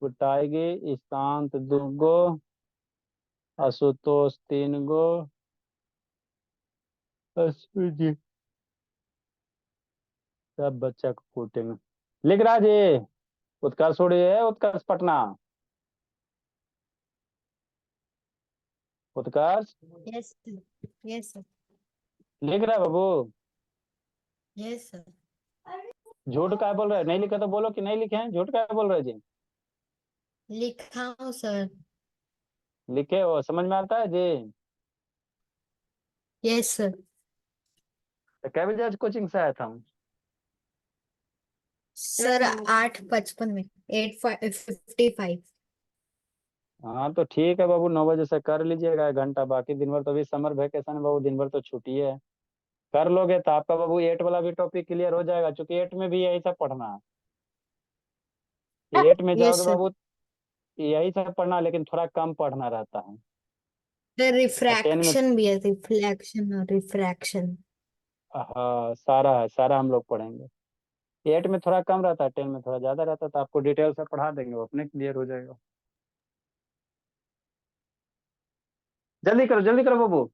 कुटाई गई, ईशांत 2 गो, आशुतोष 3 गो, अश्विन जी सब बच्चा को कूटेंगे। लिख रहा जी, उत्कर्ष उड़िए, उत्कर्ष पटना, उत्कर्ष Yes, sir. Yes, sir. लिख रहा है बाबू। Yes, sir. झूठ क्या बोल रहे हैं, नहीं लिखा तो बोलो कि नहीं लिखे हैं, झूठ क्या बोल रहे हैं जी। लिखा हूँ सर। लिखे हो, समझ में आता है जी। Yes, sir. तो क्या बजे आज कोचिंग से आया था हम? सर 8:55 में 8:55। हाँ तो ठीक है बाबू, 9 बजे से कर लीजिएगा 1 घंटा, बाकी दिन भर तो अभी समर वेकेशन है बाबू, दिन भर तो छुट्टी है। कर लोगे तो आपका बाबू 8 वाला भी टॉपिक क्लियर हो जाएगा, क्योंकि 8 में भी यही सब पढ़ना है। 8 में Yes, जाओगे sir. बाबू यही सब पढ़ना, लेकिन थोड़ा कम पढ़ना रहता है। सर 10 में रिफ्रैक्शन भी है, रिफ्लेक्शन और रिफ्रैक्शन। हाँ सारा है, सारा हम लोग पढ़ेंगे। 8 में थोड़ा कम रहता है, 10 में थोड़ा ज्यादा रहता है, तो आपको डिटेल से पढ़ा देंगे, वो अपने क्लियर हो जाएगा। जल्दी करो बाबू।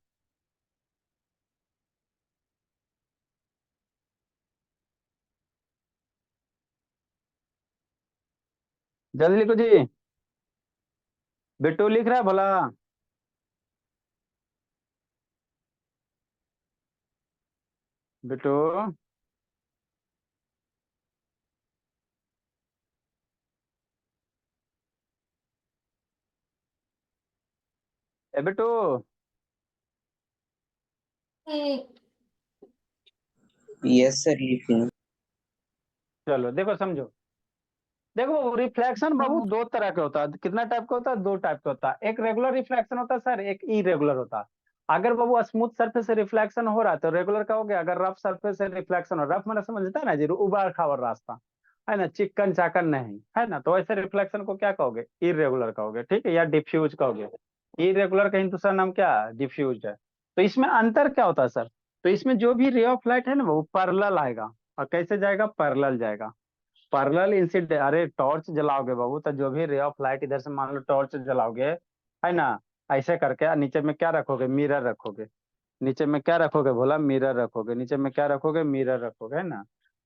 जल्दी लिखो जी। बिट्टू लिख रहा है भला? बिट्टू, ए बिट्टू, यस सर, लिखे हैं। चलो देखो समझो। देखो रिफ्लेक्शन बाबू 2 तरह का होता है, कितना टाइप का होता है, 2 टाइप का होता है। एक रेगुलर रिफ्लेक्शन होता है सर, एक इरेगुलर होता है। अगर बाबू स्मूथ सरफेस से रिफ्लेक्शन हो रहा है तो रेगुलर का हो गया। अगर रफ सरफेस से रिफ्लेक्शन हो, रफ मैंने समझता है ना जी, उबाड़ खावर रास्ता है ना, चिकन चाकन नहीं है ना, तो ऐसे रिफ्लेक्शन को क्या कहोगे, इरेगुलर कहोगे, ठीक है, या डिफ्यूज कहोगे। इरेगुलर का दूसरा नाम क्या है, डिफ्यूज है। तो इसमें अंतर क्या होता है सर, तो इसमें जो भी रे ऑफ लाइट है ना वो पैरेलल आएगा। और कैसे जाएगा, पैरेलल जाएगा। पैरेलल इंसिडेंट, अरे टॉर्च जलाओगे बाबू तो जो भी रे ऑफ लाइट इधर से मान लो टॉर्च जलाओगे, है ना, ऐसे करके नीचे में क्या रखोगे, मिरर रखोगे। नीचे में क्या रखोगे भोला, मिरर रखोगे। नीचे में क्या रखोगे, मिरर रखोगे, है ना।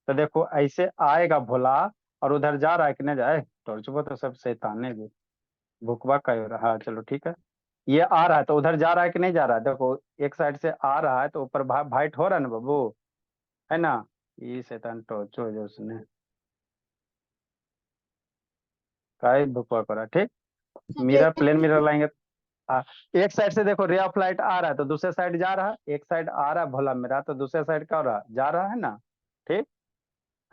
तो देखो ऐसे आएगा भोला, और उधर जा रहा है कि नहीं जाए, टॉर्च वो तो सब शैताने भी भुकवा का ही हो रहा है। हाँ चलो ठीक है, ये आ रहा है तो उधर जा रहा है कि नहीं जा रहा है, देखो एक साइड से आ रहा है तो ऊपर वाइट हो रहा है ना बाबू, है ना। ये शैतान टॉर्च हो जो उसने का ही भुकवा करा, ठीक। मिरर, प्लेन मिरर लाएंगे। आ, एक साइड से देखो रे ऑफ लाइट आ रहा है तो दूसरे साइड जा रहा है, एक साइड आ रहा है भोला मेरा तो दूसरे साइड क्या हो रहा है, जा रहा है ना, ठीक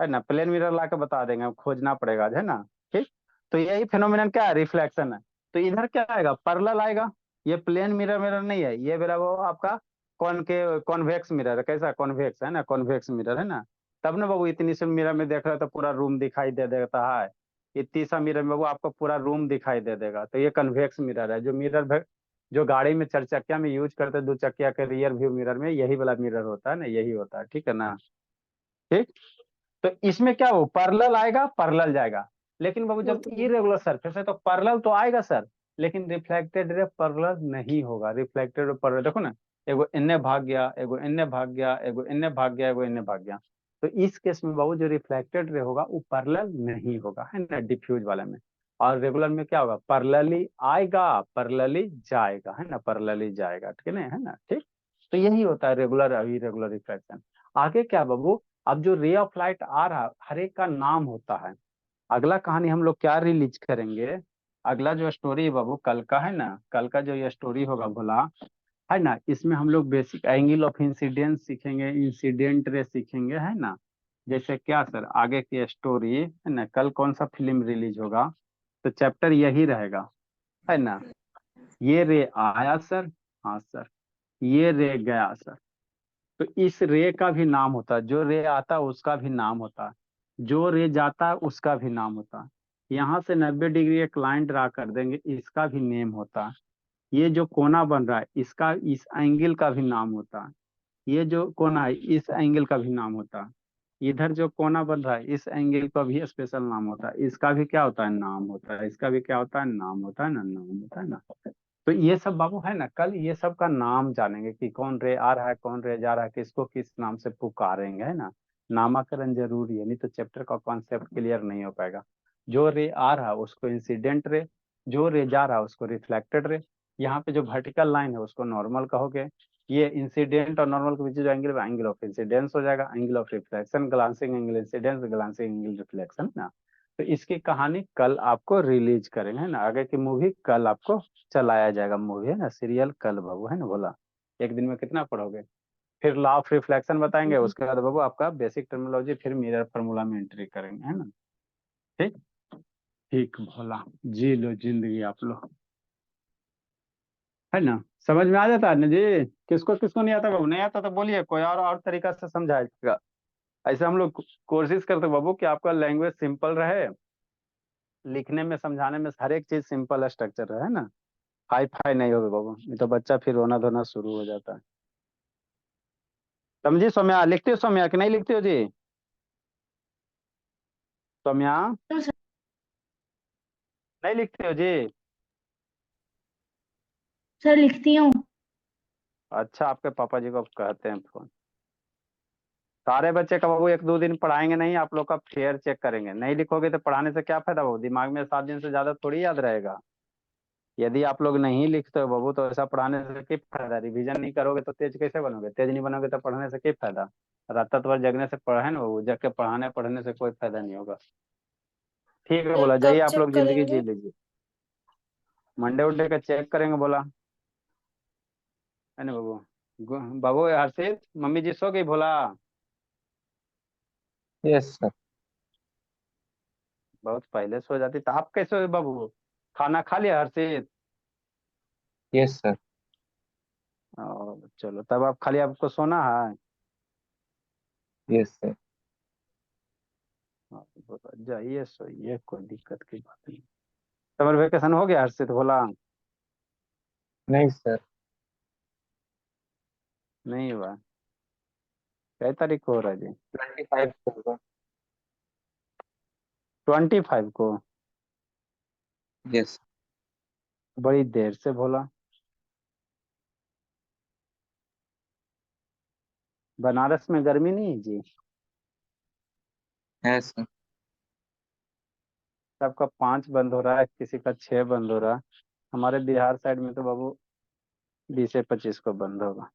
है ना। प्लेन मिरर ला के बता देंगे, अब खोजना पड़ेगा, है ना, ठीक। तो यही फिनोमिनन क्या है, रिफ्लेक्शन है। तो इधर क्या आएगा, पैरेलल आएगा। ये प्लेन मिरर मिरर नहीं है, ये मेरा वो आपका कॉन्वेक्स मिरर है। कैसा, कॉन्वेक्स है ना, कॉन्वेक्स मिरर है ना। तब ना बाबू इतनी सी मिरर में देख रहे हो तो पूरा रूम दिखाई दे देता है। इतनी सा मिरर में बाबू आपको पूरा रूम दिखाई दे देगा। तो ये कन्वेक्स मिरर है। जो मिरर जो गाड़ी में 4 चक्किया में यूज करते हैं, 2 चक्किया के रियर व्यू मिरर में यही वाला मिरर होता है ना, यही होता है, ठीक है ना, ठीक। तो इसमें क्या हो, पैरेलल आएगा, पैरेलल जाएगा। लेकिन बाबू वो जब तो इरेगुलर सरफेस है तो पैरेलल तो आएगा सर, लेकिन रिफ्लेक्टेड रे पैरेलल नहीं होगा। रिफ्लेक्टेड रे पैरेलल देखो ना, एगो इन्ने भाग गया, एगो इन्ने भाग गया, एगो इन्ने भाग गया, एगो इन्ने भाग गया। तो इस केस में बाबू जो रिफ्लेक्टेड रे होगा वो पैरेलल नहीं होगा, है ना, डिफ्यूज वाले में। और रेगुलर में क्या होगा, पैरेलली आएगा, पैरेलली जाएगा, है ना, पैरेलली जाएगा, ठीक है ना, है ना, ठीक। तो यही होता है रेगुलर और इरेगुलर रिफ्लेक्शन। आगे क्या बाबू, अब जो रे ऑफ लाइट आ रहा है हर एक का नाम होता है। अगला कहानी हम लोग क्या रिलीज करेंगे, अगला जो स्टोरी है बाबू कल का है ना, कल का जो ये स्टोरी होगा भोला, है ना, इसमें हम लोग बेसिक एंगल ऑफ इंसिडेंस सीखेंगे, इंसिडेंट रे सीखेंगे, है ना। जैसे क्या सर, आगे की स्टोरी है ना, कल कौन सा फिल्म रिलीज होगा, तो चैप्टर यही रहेगा, है ना। ये रे आया सर, हाँ सर, ये रे गया सर। तो इस रे का भी नाम होता है, जो रे आता है उसका भी नाम होता है, जो रे जाता है उसका भी नाम होता है। यहाँ से 90 डिग्री एक लाइन ड्रा कर देंगे, इसका भी नेम होता है। ये जो कोना बन रहा है इसका, इस एंगल का भी नाम होता है। ये जो कोना है इस एंगल का भी नाम होता है। इधर जो कोना बन रहा है इस एंगल का भी स्पेशल नाम होता है, इसका भी क्या होता है, नाम होता है, इसका भी क्या होता है, नाम होता है ना, नाम होता है ना। तो ये सब बाबू है ना, कल ये सब का नाम जानेंगे कि कौन रे आ रहा है, कौन रे जा रहा है, किसको किस नाम से पुकारेंगे, है ना। नामाकरण जरूरी है, नहीं तो चैप्टर का कॉन्सेप्ट क्लियर नहीं हो पाएगा। जो रे आ रहा है उसको इंसिडेंट रे, जो रे जा रहा है उसको रिफ्लेक्टेड रे। यहाँ पे जो वर्टिकल लाइन है उसको नॉर्मल कहोगे। ये इंसिडेंट और नॉर्मल के बीच जो एंगल है एंगल ऑफ इंसिडेंस हो जाएगा, angle of reflection, glancing angle incidence, glancing angle reflection ना। तो इसकी कहानी कल आपको रिलीज करेंगे, है ना। आगे की मूवी कल आपको चलाया जाएगा, मूवी है ना, सीरियल कल बाबू, है ना बोला। एक दिन में कितना पढ़ोगे। फिर लॉ ऑफ रिफ्लेक्शन बताएंगे, उसके बाद बाबू आपका बेसिक टर्मिनोलॉजी, फिर मिरर फार्मूला में एंट्री करेंगे, है ना। ठीक, ठीक भोला, जी लो जिंदगी आप लो, है ना। समझ में आ जाता है ना जी। किसको किसको नहीं आता बाबू, नहीं आता तो बोलिए, कोई और तरीका से समझाएगा। ऐसे हम लोग कोशिश करते बाबू कि आपका लैंग्वेज सिंपल रहे, लिखने में समझाने में हर एक चीज सिंपल स्ट्रक्चर रहे, है ना। हाई फाई नहीं होगा बाबू, नहीं तो बच्चा फिर रोना धोना शुरू हो जाता है। समझी सौम्या, लिखते हो सौम्या कि नहीं लिखते हो जी, सौम्या नहीं लिखते हो जी। सर लिखती हूँ। अच्छा, आपके पापा जी को कहते हैं फोन। सारे बच्चे का बाबू 1-2 दिन पढ़ाएंगे नहीं, आप लोग का फेयर चेक करेंगे, नहीं लिखोगे तो पढ़ाने से क्या फायदा बाबू, दिमाग में 7 दिन से ज्यादा थोड़ी याद रहेगा। यदि आप लोग नहीं लिखते हो बाबू तो ऐसा पढ़ाने से क्या फायदा, रिवीजन नहीं करोगे तो तेज कैसे बनोगे, तेज नहीं बनोगे तो पढ़ने से क्या फायदा। रात रात भर जगने से पढ़े ना बाबू, जग के पढ़ाने पढ़ने से कोई फायदा नहीं होगा। ठीक है सर बोला, जाइए कब आप चेक लोग जिंदगी जी करेंगे? लीजिए। मंडे उंडे का चेक करेंगे बोला, है ना बाबू। बाबू हर्षित, मम्मी जी सो गई बोला। Yes sir. बहुत पहले सो जाती तो आप कैसे हो बाबू, खाना खा लिया हर्षित। Yes sir. चलो तब आप खाली आपको सोना है। Yes sir. जाइए सोइए, कोई दिक्कत की बात नहीं। समर वेकेशन हो गया हर्षित बोला। नहीं सर। नहीं हुआ, कई तारीख को हो रहा है जी। 25 होगा। 25 को, यस। बड़ी देर से बोला। बनारस में गर्मी नहीं है जी। है सर। सबका 5 बंद हो रहा है, किसी का 6 बंद हो रहा है। हमारे बिहार साइड में तो बाबू 20 से 25 को बंद होगा।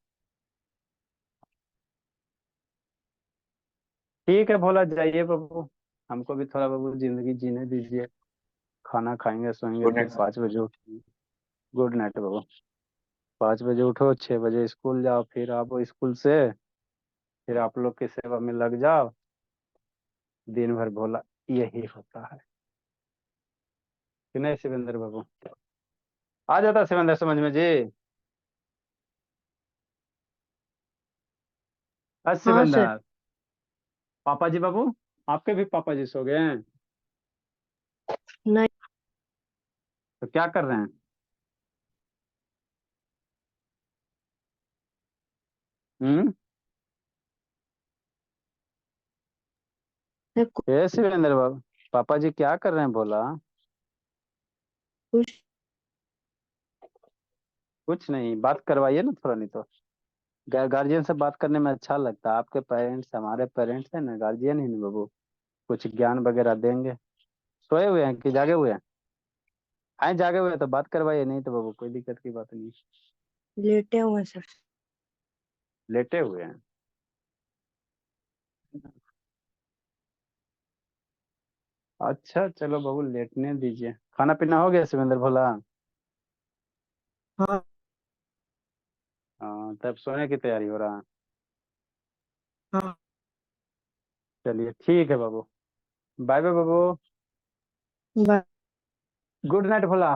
ठीक है भोला, जाइए बाबू, हमको भी थोड़ा बाबू जिंदगी जीने दीजिए। खाना खाएंगे सोएंगे, गुड फिर नाइट सर। 5 बजे उठेंगे। गुड नाइट बाबू। 5 बजे उठो, 6 बजे स्कूल जाओ, फिर आप स्कूल से फिर आप लोग की सेवा में लग जाओ। दिन भर भोला यही होता है कि नहीं शिवेंद्र बाबू। आ जाता है शिवेंद्र समझ में जी। हाँ सर। शिवेंद्र, पापा जी बाबू, आपके भी पापा जी सो गए हैं, नहीं तो क्या कर रहे हैं। हम्म, सर ये शिवेंद्र बाबू, पापा जी क्या कर रहे हैं बोला। कुछ कुछ नहीं, बात करवाइए ना थोड़ा, नहीं तो गार्जियन से बात करने में अच्छा लगता है। आपके पेरेंट्स हमारे पेरेंट्स हैं ना, गार्जियन ही नहीं बाबू, कुछ ज्ञान वगैरह देंगे। सोए हुए हैं कि जागे हुए हैं, आए जागे हुए हैं तो बात करवाइए, नहीं तो बाबू कोई दिक्कत की बात नहीं। लेटे हुए हैं, सर। लेटे हुए हैं। अच्छा चलो बाबू लेटने दीजिए। खाना पीना हो गया शिवेंद्र भोला? हाँ हाँ तब सोने की तैयारी हो रहा है। हाँ। चलिए ठीक है बाबू। बाय बाय बाबू। बाय। गुड नाइट भोला।